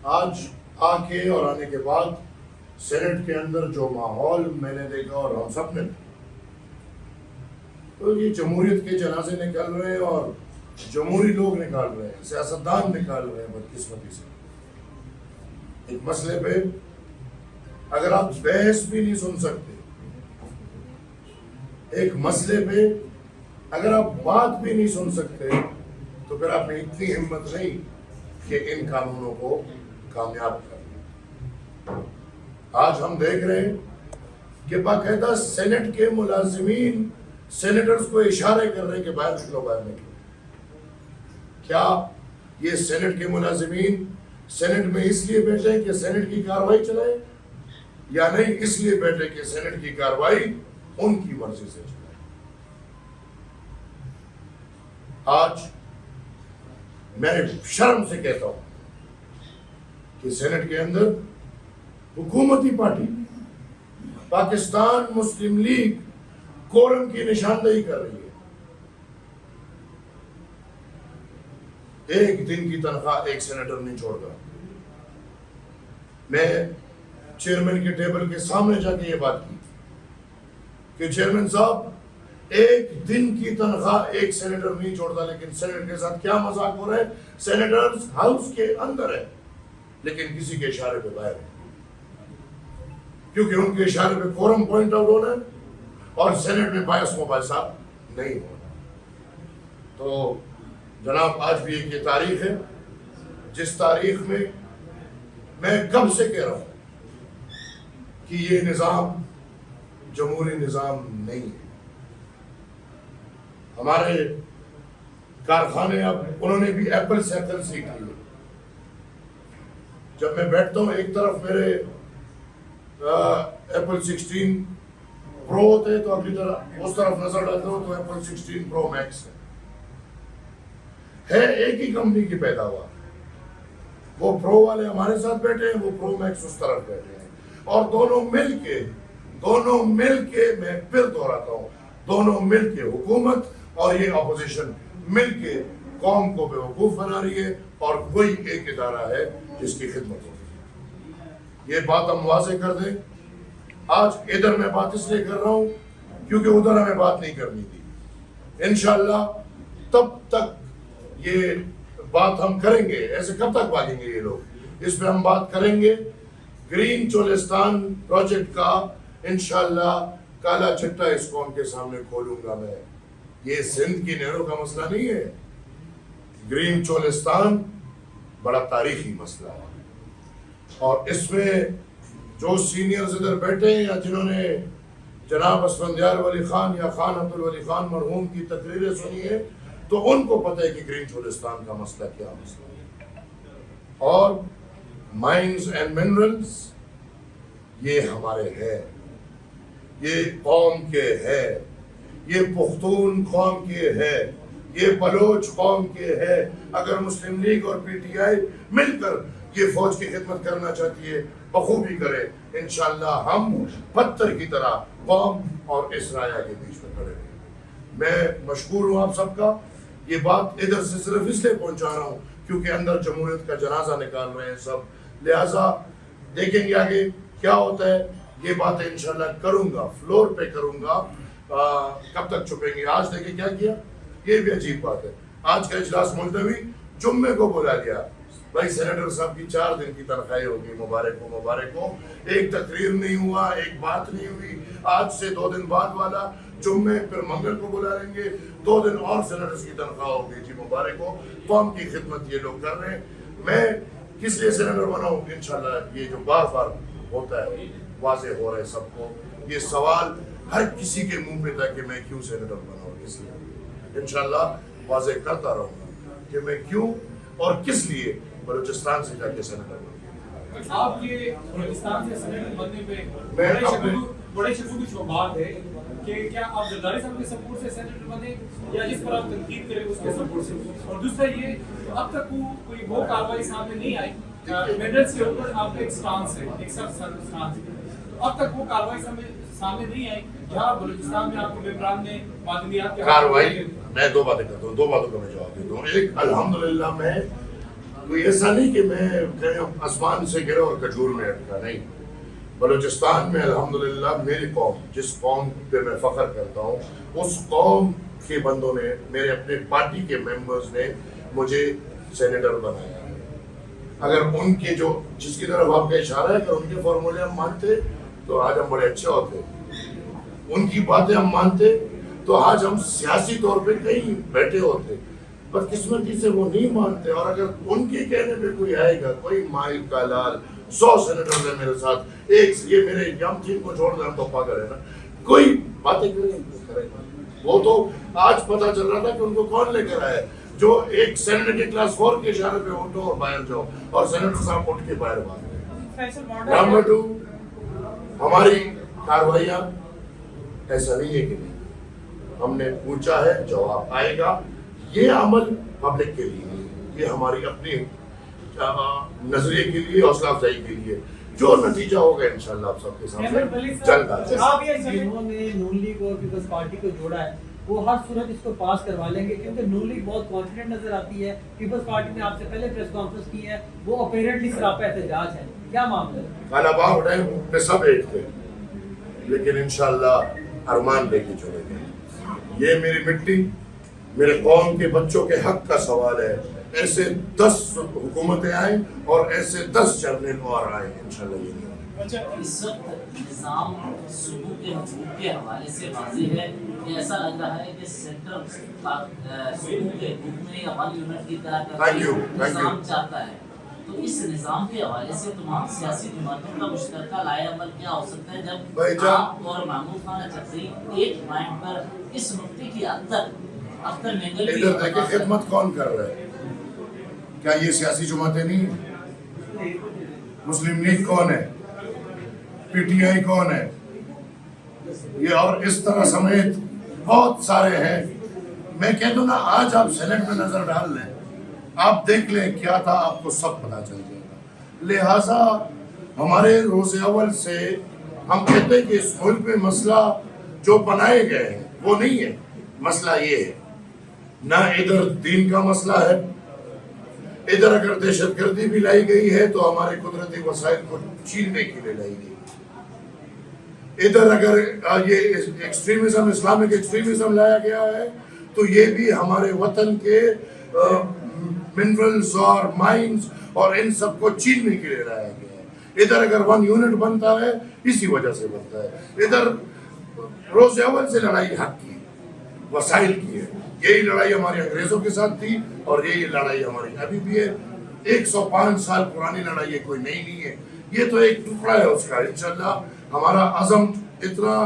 آج آ کے اور آنے کے بعد سینٹ کے اندر جو ماحول میں نے دیکھا اور ہم سب نے، تو یہ جمہوریت کے جنازے نکال رہے ہیں اور جمہوری لوگ نکال رہے ہیں، سیاستدان نکال رہے ہیں بدقسمتی سے۔ ایک مسئلے پہ اگر آپ بحث بھی نہیں سن سکتے، ایک مسئلے پہ اگر آپ بات بھی نہیں سن سکتے، تو پھر آپ میں اتنی ہمت نہیں کہ ان قانونوں کو کامیاب کریں۔ آج ہم دیکھ رہے ہیں کہ باقاعدہ سینٹ کے ملازمین سینیٹرز کو اشارے کر رہے ہیں کہ باہر نکلو، باہر نکلو۔ کیا یہ سینٹ کے ملازمین سینٹ میں اس لیے بیٹھے کہ سینٹ کی کارروائی چلائے، یا نہیں اس لیے بیٹھے کہ سینٹ کی کارروائی ان کی مرضی سے چلائے؟ آج میں شرم سے کہتا ہوں کہ سینٹ کے اندر حکومتی پارٹی پاکستان مسلم لیگ کورم کی نشاندہی کر رہی ہے۔ ایک دن کی تنخواہ ایک سینیٹر نہیں چھوڑ گا۔ میں چیئرمین کے ٹیبل کے سامنے جا کے یہ بات کی کہ چیئرمین صاحب، ایک دن کی تنخواہ ایک سینیٹر نہیں چھوڑتا، لیکن سینیٹ کے ساتھ کیا مذاق ہو رہا ہے؟ سینیٹرز ہاؤس کے اندر ہے لیکن کسی کے اشارے پہ باہر ہے، کیونکہ ان کے اشارے پہ کورم پوائنٹ آؤٹ ہونا ہے اور سینیٹ میں باعث مباحثہ نہیں ہونا۔ تو جناب، آج بھی ایک یہ تاریخ ہے جس تاریخ میں میں کب سے کہہ رہا ہوں کہ یہ نظام جمہوری نظام نہیں ہے۔ ہمارے کارخانے اب انہوں نے بھی ایپل سائیکل سیکھ لی ہے۔ جب میں بیٹھتا ہوں ایک طرف میرے ایپل 16 پرو ہوتے تو اپنی طرف اس طرف نظر ڈالتا ہوں تو ایپل 16 پرو میکس ہے ایک ہی کمپنی کی پیداوار۔ وہ پرو والے ہمارے ساتھ بیٹھے ہیں، وہ پرو میکس اس طرف بیٹھے ہیں، اور دونوں مل کے میں پھر دہراتا ہوں، دونوں مل کے حکومت اور یہ اپوزیشن مل کے قوم کو بیوقوف بنا رہی ہے، اور کوئی ایک ادارہ ہے جس کی خدمت ہو رہی ہے۔ یہ بات ہم واضح کر دیں۔ آج ادھر میں بات اس لیے کر رہا ہوں کیونکہ ادھر ہمیں بات نہیں کرنی تھی۔ انشاءاللہ تب تک یہ بات ہم کریں گے، ایسے کب تک بھاگیں گے یہ لوگ؟ اس پہ ہم بات کریں گے۔ گرین چولستان پروجیکٹ کا انشاءاللہ کالا چٹا اس قوم کے سامنے کھولوں گا میں۔ یہ سندھ کی نہروں کا مسئلہ نہیں ہے، گرین چولستان بڑا تاریخی مسئلہ ہے، اور اس میں جو سینئرز ادھر بیٹھے ہیں یا جنہوں نے جناب اسفندیار ولی خان یا خان عبدالولی خان مرحوم کی تقریریں سنی ہیں، تو ان کو پتہ ہے کہ گرین چولستان کا مسئلہ کیا مسئلہ ہے۔ اور مائنز اینڈ منرلز یہ ہمارے ہے، یہ قوم کے ہے، یہ پختون قوم کے ہے، یہ بلوچ قوم کے ہے۔ اگر مسلم لیگ اور پی ٹی آئی مل کر یہ فوج کی خدمت کرنا چاہتی ہے، بخوبی کرے۔ انشاءاللہ ہم پتھر کی طرح قوم اور اسرائیل کے بیچ میں کھڑے ہیں۔ میں مشکور ہوں آپ سب کا۔ یہ بات ادھر سے صرف اس لیے پہنچا رہا ہوں کیونکہ اندر جمہوریت کا جنازہ نکال رہے ہیں سب، لہٰذا دیکھیں گے آگے کیا ہوتا ہے۔ یہ باتیں انشاءاللہ کروں گا، فلور پہ کروں گا۔ کب تک چھپیں گے؟ آج دیکھیں کیا کیا، یہ بھی عجیب بات ہے۔ آج کا اجلاس ملتوی، جمعے کو بلا لیا۔ بھائی سینیٹر صاحب کی 4 دن کی تنخواہ ہوگی، مبارک ہو مبارک ہو۔ ایک تقریر نہیں ہوا، ایک بات نہیں ہوئی۔ آج سے 2 دن بعد والا جمعے، پھر منگل کو بلا لیں گے، 2 دن اور سینیٹرز کی تنخواہ ہوگی۔ جی مبارک ہو، قوم کی خدمت یہ لوگ کر رہے ہیں۔ میں کس لیے سینیٹر بنا ہوں؟ انشاءاللہ یہ جو بار بار ہوتا ہے واضح ہو رہا ہے سب کو، یہ سوال ہر کسی کے منہ پہ تھا کہ میں کیوں سینیٹر بنا ہوں، اس لیے انشاءاللہ واضح کرتا رہوں گا کہ میں کیوں اور کس لیے بلوچستان سے جا کے سینیٹر بنا۔ آپ کے بلوچستان سے سینیٹر بننے پہ بڑے شکوک کی شبہات ہے کہ کیا آپ زرداری صاحب کے سپورٹ سے سینیٹر بنے یا جس پر آپ تنقید کریں اس کے سپورٹ سے؟ اور دوسرا یہ، اب تک کوئی وہ کارروائی سامنے نہیں آئی، منرلز کے اوپر آپ کا ایک سٹانس ہے، ایک سخت سٹانس ہے، تو اب تک وہ کارروائی سامنے نہیں آئی جہاں بلوچستان میں آپ کے ممبران نے معدنیات کے کارروائی۔ میں 2 باتیں کرتا ہوں، 2 باتوں کا میں جواب دیتا ہوں۔ ایک، الحمدللہ میں کوئی ایسا نہیں کہ میں کہیں آسمان سے گرا اور کھجور میں اٹکا، نہیں. بلوچستان میں الحمدللہ میری قوم، جس قوم پہ میں فخر کرتا ہوں، اس قوم کے بندوں نے، میرے اپنے پارٹی کے ممبرز نے مجھے سینیٹر بنایا ہے. اگر ان کے جو جس کی طرف آپ کا اشارہ ہے، اگر ان کے فارمولے ہم مانتے تو آج ہم بڑے اچھے ہوتے. ان کی باتیں ہم مانتے تو آج ہم سیاسی طور پہ کہیں بیٹھے ہوتے. بدقسمتی سے وہ نہیں مانتے، اور اگر ان کے کہنے پہ کوئی آئے گا، کوئی مائل کا لال 100 سینیٹر ہے میرے ساتھ، ایک یہ میرے یم تھیم کو چھوڑ دیں، ہم تو پاگل ہے نا، کوئی باتیں کرے گا. وہ تو آج پتا چل رہا تھا کہ ان کو کون لے کر آئے، جو ایک سینیٹر کے کلاس 4 کے اشارے پہ اٹھو اور باہر جاؤ، اور سینیٹر صاحب اٹھ کے باہر بھاگ. نمبر 2، ہماری کاروائیاں ایسا نہیں ہے کہ نہیں، ہم نے پوچھا ہے، جواب آئے گا. یہ عمل پبلک کے لیے نہیں، یہ ہماری اپنی نظریے کے لیے، حوصلہ افزائی کے لیے. جو نتیجہ ہوگا انشاءاللہ آپ سب کے سامنے جلد آ جائے. جنہوں نے نون لیگ اور پیپلز پارٹی کو جوڑا ہے وہ ہر صورت اس کو پاس کروا لیں گے، کیونکہ نون لیگ بہت کانفیڈنٹ نظر آتی ہے. پیپلز پارٹی نے آپ سے پہلے پریس کانفرنس کی ہے، وہ اپیرنٹلی سراپا احتجاج ہے. کیا معاملہ ہے؟ غالبا ٹائم پہ سب ایک تھے، لیکن انشاءاللہ ارمان لے کے چلے گئے. یہ میری مٹی، میرے قوم کے بچوں کے حق کا سوال ہے. ایسے 10 حکومتیں آئیں اور ایسے 10 جرنیل اور آئیں، انشاءاللہ یہ نہیں ہوگا. اس وقت نظام صوبوں کے حقوق کے حوالے سے واضح ہے کہ ایسا لگ رہا ہے کہ سینٹر صوبوں کے حقوق میں یا 1 یونٹ کی طرح کا نظام چاہتا ہے. تو اس نظام کے حوالے سے تمام سیاسی جماعتوں کا مشترکہ لائے عمل کیا ہو سکتا ہے جب آپ اور محمود خان اچکزئی ایک پوائنٹ پر اس نقطے کی حد تک اختر مینگل کی ادھر دیکھیں خدمت کون کر رہا ہے؟ کیا یہ سیاسی جماعتیں نہیں ہیں؟ مسلم لیگ کون ہے؟ پی ٹی آئی کون ہے؟ یہ اور اس طرح سمیت بہت سارے ہیں. میں کہہ دوں نا، آج آپ سینٹ میں نظر ڈال لیں، آپ دیکھ لیں کیا تھا، آپ کو سب پتا چل جائے گا. لہٰذا ہمارے روز اول سے ہم کہتے ہیں کہ اس ملک میں مسئلہ جو بنائے گئے ہیں وہ نہیں ہے. مسئلہ یہ ہے، نہ ادھر دین کا مسئلہ ہے، ادھر اگر دہشت گردی بھی لائی گئی ہے تو ہمارے قدرتی وسائل کو چھیننے کے لیے لائی گئی. ادھر اگر یہ ایکسٹریمزم، اسلامک ایکسٹریمزم لایا گیا ہے تو یہ بھی ہمارے وطن کے منرلز اور مائنز اور ان سب کو چھیننے کے لیے لایا گیا ہے. ادھر اگر 1 یونٹ بنتا ہے اسی وجہ سے بنتا ہے. ادھر روز اول سے لڑائی حق کی، وسائل کی ہے. یہی لڑائی ہماری انگریزوں کے ساتھ تھی اور یہی لڑائی ہماری ابھی بھی ہے. 105 سال پرانی لڑائی ہے، کوئی نئی نہیں ہے. یہ تو ایک ٹکڑا ہے اس کا. انشاءاللہ ہمارا عزم اتنا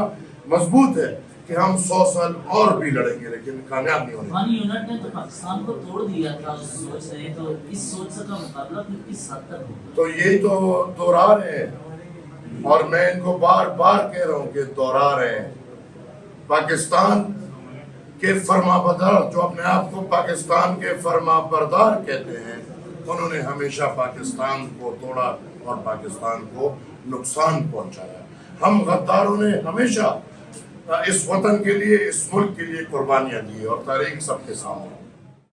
مضبوط ہے کہ ہم 100 سال اور بھی لڑیں گے، لیکن کامیاب نہیں ہونے. 1 یونٹ نے تو پاکستان کو توڑ دیا تھا اس سوچ سے، تو اس سوچ سے کا مقابلہ پھر کس حد تک ہوگا؟ تو یہی تو دوہرا رہے ہیں، اور میں ان کو بار بار کہہ رہا ہوں کہ دوہرا رہے ہیں. پاکستان کے فرما بردار، جو اپنے آپ کو پاکستان کے فرما بردار کہتے ہیں، انہوں نے ہمیشہ پاکستان کو توڑا اور پاکستان کو نقصان پہنچایا. ہم غداروں نے ہمیشہ اس وطن کے لیے، اس ملک کے لیے قربانیاں دی اور تاریخ سب کے سامنے.